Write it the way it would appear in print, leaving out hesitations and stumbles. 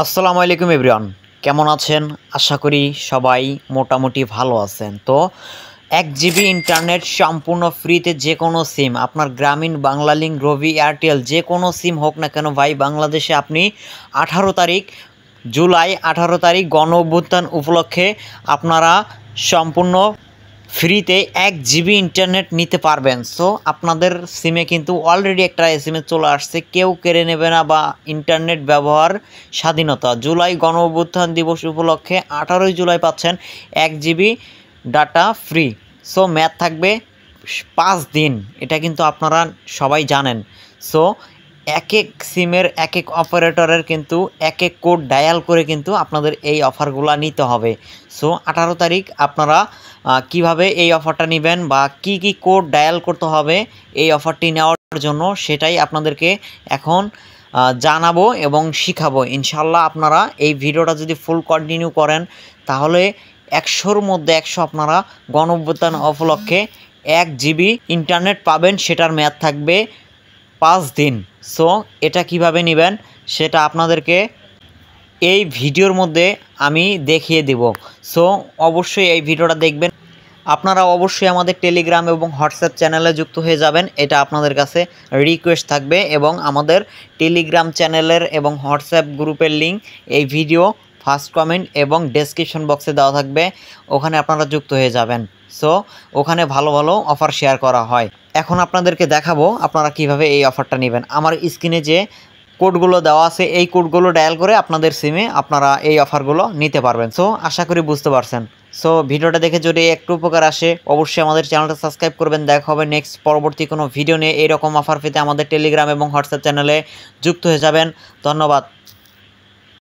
আসসালামু আলাইকুম এভরিওয়ান, কেমন আছেন? আশা করি সবাই মোটামুটি ভালো আছেন। তো 1 জিবি ইন্টারনেট সম্পূর্ণ ফ্রিতে যে কোনো সিম, আপনার গ্রামীণ, বাংলালিংক, রবি, এয়ারটেল যে কোনো সিম হোক না কেন ভাই, বাংলাদেশে আপনি 18 তারিখ গণ অভ্যুত্থান উপলক্ষে আপনারা সম্পূর্ণ ফ্রিতে 1 জিবি ইন্টারনেট নিতে পারবেন। সো আপনাদের সিমে কিন্তু অলরেডি একটা এসএমএস চলে আসছে, কেউ কেড়ে নেবে না বা ইন্টারনেট ব্যবহার স্বাধীনতা। জুলাই গণ অভ্যুত্থান দিবস উপলক্ষে 18ই জুলাই পাচ্ছেন 1 GB data free. So math থাকবে 5 দিন, এটা কিন্তু আপনারা সবাই জানেন। সো এক এক সিমের এক এক অপারেটরের কিন্তু এক এক কোড ডায়াল করে কিন্তু আপনাদের এই অফারগুলো নিতে হবে। সো 18 তারিখ আপনারা কিভাবে এই অফারটা নেবেন বা কি কি কোড ডায়াল করতে হবে এই অফারটি নেওয়ার জন্য, সেটাই আপনাদেরকে এখন জানাবো এবং শিখাবো ইনশাল্লাহ। আপনারা এই ভিডিওটা যদি ফুল কন্টিনিউ করেন তাহলে 100-র মধ্যে 100 আপনারা গণ অভ্যুত্থান উপলক্ষে 1 জিবি ইন্টারনেট পাবেন, সেটার মেয়াদ থাকবে 5 দিন। সো এটা কিভাবে নেবেন সেটা আপনাদেরকে এই ভিডিওর মধ্যে আমি দেখিয়ে দেব। সো অবশ্যই এই ভিডিওটা দেখবেন। আপনারা অবশ্যই আমাদের টেলিগ্রাম এবং হোয়াটসঅ্যাপ চ্যানেলে যুক্ত হয়ে যাবেন, এটা আপনাদের কাছে রিকোয়েস্ট থাকবে। এবং আমাদের টেলিগ্রাম চ্যানেলের এবং হোয়াটসঅ্যাপ গ্রুপের লিঙ্ক এই ভিডিও ফার্স্ট কমেন্ট এবং ডেসক্রিপশন বক্সে দেওয়া থাকবে, ওখানে আপনারা যুক্ত হয়ে যাবেন। সো ওখানে ভালো ভালো অফার শেয়ার করা হয়। এখন আপনাদেরকে দেখাবো আপনারা কিভাবে এই অফারটা নেবেন। আমার স্ক্রিনে যে কোডগুলো দেওয়া আছে এই কোডগুলো ডায়াল করে আপনাদের সিমে আপনারা এই অফারগুলো নিতে পারবেন। সো আশা করি বুঝতে পারছেন। সো ভিডিওটা দেখে যদি একটু উপকার আসে অবশ্যই আমাদের চ্যানেলটা সাবস্ক্রাইব করবেন। দেখা হবে নেক্সট পরবর্তী কোনো ভিডিও নিয়ে। এইরকম অফার পেতে আমাদের টেলিগ্রাম এবং হোয়াটসঅ্যাপ চ্যানেলে যুক্ত হয়ে যাবেন। ধন্যবাদ।